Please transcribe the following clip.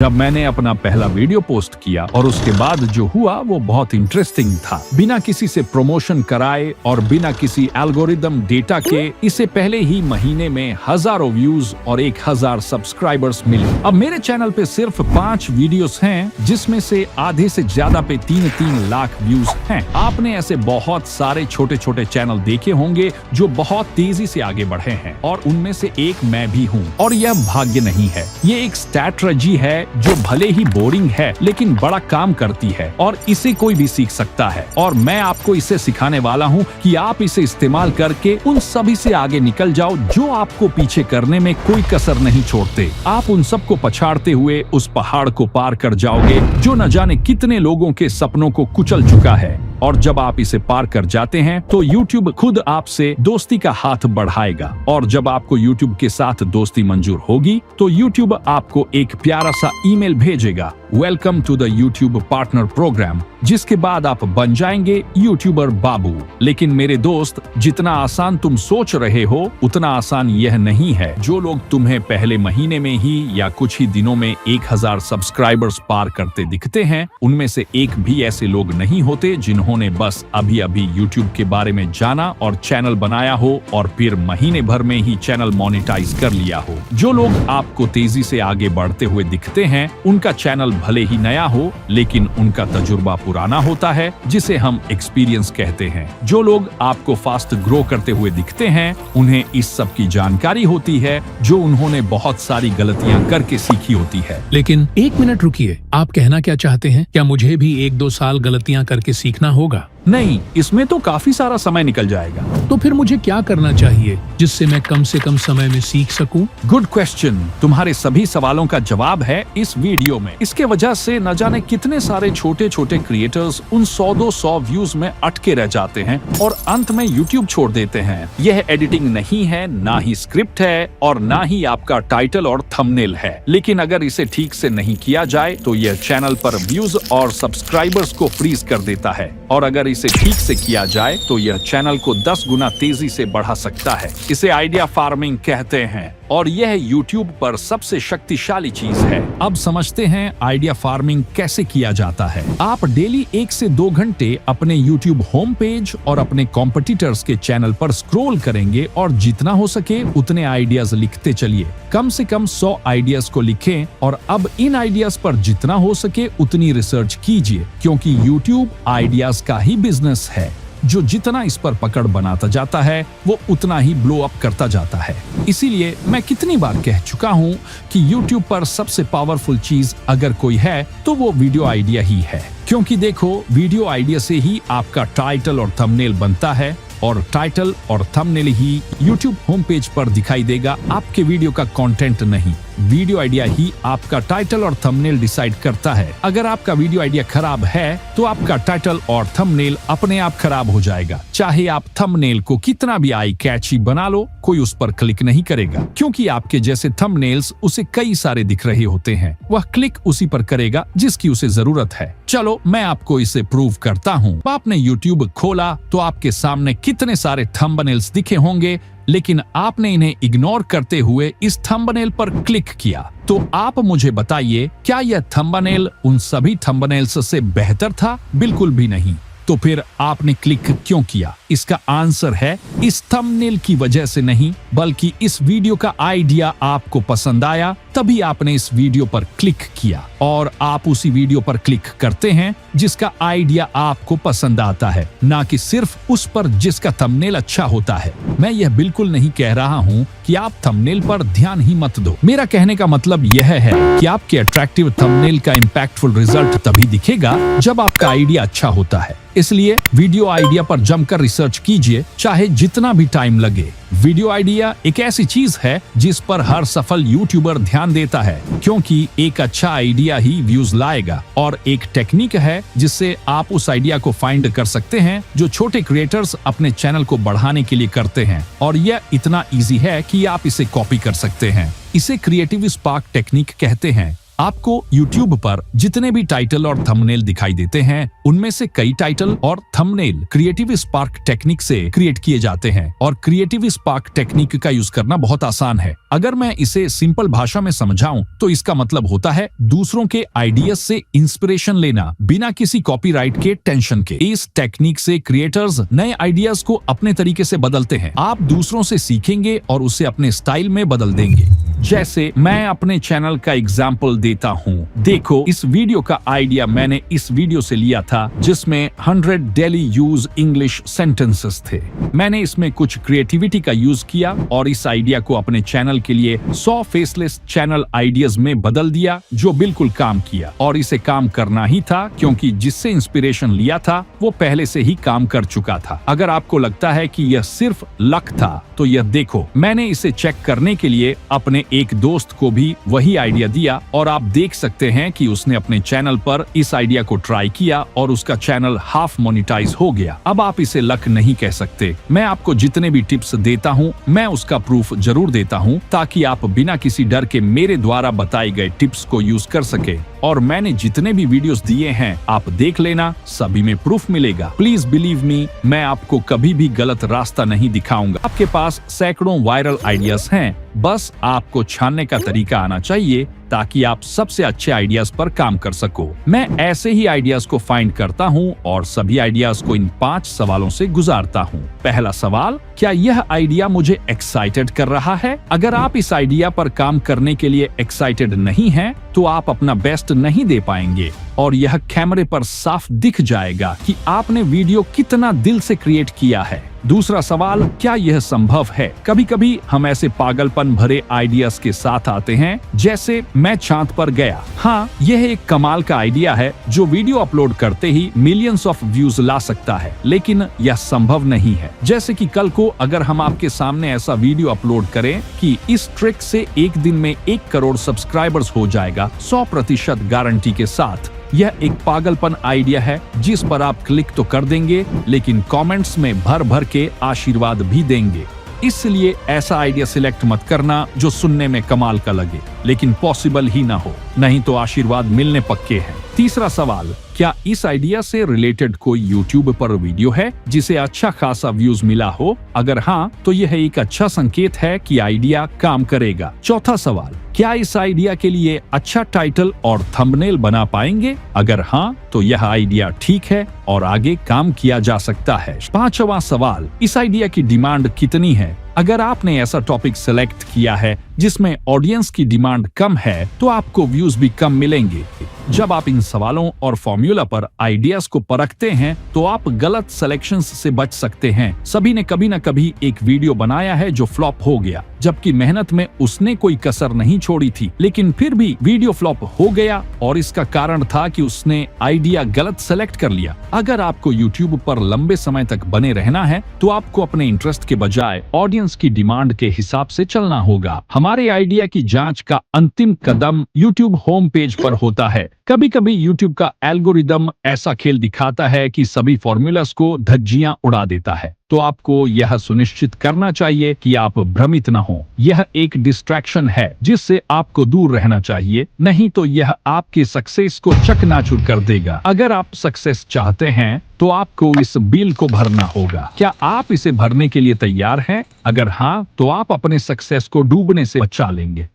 जब मैंने अपना पहला वीडियो पोस्ट किया और उसके बाद जो हुआ वो बहुत इंटरेस्टिंग था। बिना किसी से प्रमोशन कराए और बिना किसी एल्गोरिदम डेटा के इसे पहले ही महीने में हजारों व्यूज और 1000 सब्सक्राइबर्स मिले। अब मेरे चैनल पे सिर्फ 5 वीडियोस हैं, जिसमें से आधे से ज्यादा पे 3-3 लाख व्यूज हैं। आपने ऐसे बहुत सारे छोटे छोटे चैनल देखे होंगे जो बहुत तेजी से आगे बढ़े हैं और उनमें से एक मैं भी हूँ। और यह भाग्य नहीं है, ये एक स्ट्रैटेजी है जो भले ही बोरिंग है लेकिन बड़ा काम करती है और इसे कोई भी सीख सकता है। और मैं आपको इसे सिखाने वाला हूँ कि आप इसे इस्तेमाल करके उन सभी से आगे निकल जाओ जो आपको पीछे करने में कोई कसर नहीं छोड़ते। आप उन सबको पछाड़ते हुए उस पहाड़ को पार कर जाओगे जो न जाने कितने लोगों के सपनों को कुचल चुका है। और जब आप इसे पार कर जाते हैं तो YouTube खुद आपसे दोस्ती का हाथ बढ़ाएगा। और जब आपको YouTube के साथ दोस्ती मंजूर होगी तो YouTube आपको एक प्यारा सा ईमेल भेजेगा, welcome to the YouTube partner program, जिसके बाद आप बन जाएंगे यूट्यूबर बाबू। लेकिन मेरे दोस्त, जितना आसान तुम सोच रहे हो उतना आसान यह नहीं है। जो लोग तुम्हें पहले महीने में ही या कुछ ही दिनों में 1000 सब्सक्राइबर्स पार करते दिखते हैं, उनमें से एक भी ऐसे लोग नहीं होते जिन्होंने बस अभी अभी YouTube के बारे में जाना और चैनल बनाया हो और फिर महीने भर में ही चैनल मोनेटाइज कर लिया हो। जो लोग आपको तेजी से आगे बढ़ते हुए दिखते हैं, उनका चैनल भले ही नया हो लेकिन उनका तजुर्बा पुराना होता है, जिसे हम एक्सपीरियंस कहते हैं। जो लोग आपको फास्ट ग्रो करते हुए दिखते हैं, उन्हें इस सब की जानकारी होती है जो उन्होंने बहुत सारी गलतियां करके सीखी होती है। लेकिन एक मिनट रुकिए, आप कहना क्या चाहते हैं? क्या मुझे भी 1-2 साल गलतियां करके सीखना होगा? नहीं, इसमें तो काफी सारा समय निकल जाएगा। तो फिर मुझे क्या करना चाहिए जिससे मैं कम से कम समय में सीख सकूं? Good question. तुम्हारे सभी सवालों का जवाब है इस वीडियो में। इसके वजह से न जाने कितने सारे छोटे छोटे क्रिएटर्स उन 100-200 व्यूज में अटके रह जाते हैं और अंत में YouTube छोड़ देते हैं। यह एडिटिंग नहीं है, ना ही स्क्रिप्ट है और ना ही आपका टाइटल और थंबनेल है। लेकिन अगर इसे ठीक से नहीं किया जाए तो यह चैनल पर व्यूज और सब्सक्राइबर्स को फ्रीज कर देता है। और अगर इसे ठीक से किया जाए तो यह चैनल को 10 गुना तेजी से बढ़ा सकता है। इसे आइडिया फार्मिंग कहते हैं और यह YouTube पर सबसे शक्तिशाली चीज है। अब समझते हैं आइडिया फार्मिंग कैसे किया जाता है। आप डेली 1 से 2 घंटे अपने YouTube होम पेज और अपने कॉम्पिटिटर्स के चैनल पर स्क्रॉल करेंगे और जितना हो सके उतने आइडियाज लिखते चलिए। कम से कम 100 आइडियाज को लिखें और अब इन आइडियाज पर जितना हो सके उतनी रिसर्च कीजिए, क्योंकि YouTube आइडियाज का ही बिजनेस है। जो जितना इस पर पकड़ बनाता जाता है वो उतना ही ब्लो अप करता जाता है। इसीलिए मैं कितनी बार कह चुका हूँ कि YouTube पर सबसे पावरफुल चीज अगर कोई है तो वो वीडियो आइडिया ही है। क्योंकि देखो, वीडियो आइडिया से ही आपका टाइटल और थंबनेल बनता है और टाइटल और थंबनेल ही YouTube होम पेज पर दिखाई देगा, आपके वीडियो का कंटेंट नहीं। वीडियो आइडिया ही आपका टाइटल और थंबनेल डिसाइड करता है। अगर आपका वीडियो आइडिया खराब है तो आपका टाइटल और थंबनेल अपने आप खराब हो जाएगा। चाहे आप थंबनेल को कितना भी आई कैची बना लो, कोई उस पर क्लिक नहीं करेगा, क्योंकि आपके जैसे थंबनेल्स उसे कई सारे दिख रहे होते हैं। वह क्लिक उसी पर करेगा जिसकी उसे जरूरत है। चलो मैं आपको इसे प्रूव करता हूँ। आपने YouTube खोला तो आपके सामने कितने सारे थंबनेल्स दिखे होंगे, लेकिन आपने इन्हें इग्नोर करते हुए इस थंबनेल पर क्लिक किया। तो आप मुझे बताइए, क्या यह थंबनेल उन सभी थंबनेल्स से बेहतर था? बिल्कुल भी नहीं। तो फिर आपने क्लिक क्यों किया? इसका आंसर है इस थंबनेल की वजह से नहीं, बल्कि इस वीडियो का आइडिया आपको पसंद आया, तभी आपने इस वीडियो पर क्लिक किया। और आप उसी वीडियो पर क्लिक करते हैं जिसका आइडिया आपको पसंद आता है, ना कि सिर्फ उस पर जिसका थंबनेल अच्छा होता है। मैं यह बिल्कुल नहीं कह रहा हूँ कि आप थंबनेल पर ध्यान ही मत दो। मेरा कहने का मतलब यह है कि आपके अट्रैक्टिव थंबनेल का इम्पैक्टफुल रिजल्ट तभी दिखेगा जब आपका आइडिया अच्छा होता है। इसलिए वीडियो आइडिया पर जमकर रिसर्च कीजिए, चाहे जितना भी टाइम लगे। वीडियो आइडिया एक ऐसी चीज है जिस पर हर सफल यूट्यूबर ध्यान देता है, क्योंकि एक अच्छा आइडिया ही व्यूज लाएगा। और एक टेक्निक है जिससे आप उस आइडिया को फाइंड कर सकते हैं जो छोटे क्रिएटर्स अपने चैनल को बढ़ाने के लिए करते हैं। और यह इतना इजी है कि आप इसे कॉपी कर सकते हैं। इसे क्रिएटिव स्पार्क टेक्निक कहते हैं। आपको YouTube पर जितने भी टाइटल और थंबनेल दिखाई देते हैं, उनमें से कई टाइटल और थंबनेल क्रिएटिव स्पार्क टेक्निक से क्रिएट किए जाते हैं और क्रिएटिव स्पार्क टेक्निक का यूज करना बहुत आसान है। अगर मैं इसे सिंपल भाषा में समझाऊं तो इसका मतलब होता है दूसरों के आइडियाज से इंस्पिरेशन लेना बिना किसी कॉपीराइट के टेंशन के। इस टेक्निक से क्रिएटर्स नए आइडियाज को अपने तरीके से बदलते हैं। आप दूसरों से सीखेंगे और उसे अपने स्टाइल में बदल देंगे। जैसे मैं अपने चैनल का एग्जाम्पल देता हूँ। देखो, इस वीडियो का आइडिया मैंने इस वीडियो से लिया था जिसमें 100 डेली यूज इंग्लिश सेंटेंसेस थे। मैंने इसमें कुछ क्रिएटिविटी का यूज किया और इस आइडिया को अपने चैनल के लिए 100 फेसलेस चैनल आइडियाज में बदल दिया, जो बिल्कुल काम किया। और इसे काम करना ही था क्योंकि जिससे इंस्पिरेशन लिया था वो पहले से ही काम कर चुका था। अगर आपको लगता है कि यह सिर्फ लक था तो यह देखो, मैंने इसे चेक करने के लिए अपने एक दोस्त को भी वही आइडिया दिया और आप देख सकते हैं कि उसने अपने चैनल पर इस आइडिया को ट्राई किया और उसका चैनल हाफ मोनेटाइज हो गया। अब आप इसे लक नहीं कह सकते। मैं आपको जितने भी टिप्स देता हूँ मैं उसका प्रूफ जरूर देता हूँ ताकि आप बिना किसी डर के मेरे द्वारा बताए गए टिप्स को यूज कर सके। और मैंने जितने भी वीडियोस दिए हैं आप देख लेना, सभी में प्रूफ मिलेगा। प्लीज बिलीव मी, मैं आपको कभी भी गलत रास्ता नहीं दिखाऊंगा। आपके पास सैकड़ों वायरल आइडियाज हैं, बस आपको छानने का तरीका आना चाहिए ताकि आप सबसे अच्छे आइडियाज पर काम कर सको। मैं ऐसे ही आइडियाज को फाइंड करता हूँ और सभी आइडियाज को इन 5 सवालों से गुजारता हूँ। पहला सवाल, क्या यह आइडिया मुझे एक्साइटेड कर रहा है? अगर आप इस आइडिया पर काम करने के लिए एक्साइटेड नहीं हैं, तो आप अपना बेस्ट नहीं दे पाएंगे और यह कैमरे पर साफ दिख जाएगा कि आपने वीडियो कितना दिल से क्रिएट किया है। दूसरा सवाल, क्या यह संभव है? कभी कभी हम ऐसे पागलपन भरे आइडियाज के साथ आते हैं, जैसे मैं चांद पर गया। हाँ, यह एक कमाल का आइडिया है जो वीडियो अपलोड करते ही मिलियंस ऑफ व्यूज ला सकता है, लेकिन यह संभव नहीं है। जैसे कि कल को अगर हम आपके सामने ऐसा वीडियो अपलोड करें कि इस ट्रिक से एक दिन में 1 करोड़ सब्सक्राइबर्स हो जाएगा 100% गारंटी के साथ, यह एक पागलपन आइडिया है जिस पर आप क्लिक तो कर देंगे लेकिन कमेंट्स में भर भर के आशीर्वाद भी देंगे। इसलिए ऐसा आइडिया सिलेक्ट मत करना जो सुनने में कमाल का लगे लेकिन पॉसिबल ही ना हो, नहीं तो आशीर्वाद मिलने पक्के हैं। तीसरा सवाल, क्या इस आइडिया से रिलेटेड कोई YouTube पर वीडियो है जिसे अच्छा खासा व्यूज मिला हो? अगर हाँ, तो यह एक अच्छा संकेत है कि आइडिया काम करेगा। चौथा सवाल, क्या इस आइडिया के लिए अच्छा टाइटल और थंबनेल बना पाएंगे? अगर हाँ, तो यह आइडिया ठीक है और आगे काम किया जा सकता है। पांचवा सवाल, इस आइडिया की डिमांड कितनी है? अगर आपने ऐसा टॉपिक सेलेक्ट किया है जिसमें ऑडियंस की डिमांड कम है, तो आपको व्यूज भी कम मिलेंगे। जब आप इन सवालों और फॉर्मूला पर आइडियाज को परखते हैं तो आप गलत सिलेक्शंस से बच सकते हैं। सभी ने कभी न कभी एक वीडियो बनाया है जो फ्लॉप हो गया, जबकि मेहनत में उसने कोई कसर नहीं छोड़ी थी, लेकिन फिर भी वीडियो फ्लॉप हो गया और इसका कारण था कि उसने आइडिया गलत सेलेक्ट कर लिया। अगर आपको YouTube पर लंबे समय तक बने रहना है तो आपको अपने इंटरेस्ट के बजाय ऑडियंस की डिमांड के हिसाब से चलना होगा। हमारे आइडिया की जांच का अंतिम कदम YouTube होम पेज पर होता है। कभी कभी YouTube का एल्गोरिदम ऐसा खेल दिखाता है कि सभी फॉर्मूलास को धज्जियां उड़ा देता है, तो आपको यह सुनिश्चित करना चाहिए कि आप भ्रमित न हो। यह एक डिस्ट्रैक्शन है जिससे आपको दूर रहना चाहिए, नहीं तो यह आपके सक्सेस को चकनाचूर कर देगा। अगर आप सक्सेस चाहते हैं तो आपको इस बिल को भरना होगा। क्या आप इसे भरने के लिए तैयार हैं? अगर हाँ, तो आप अपने सक्सेस को डूबने से बचा लेंगे।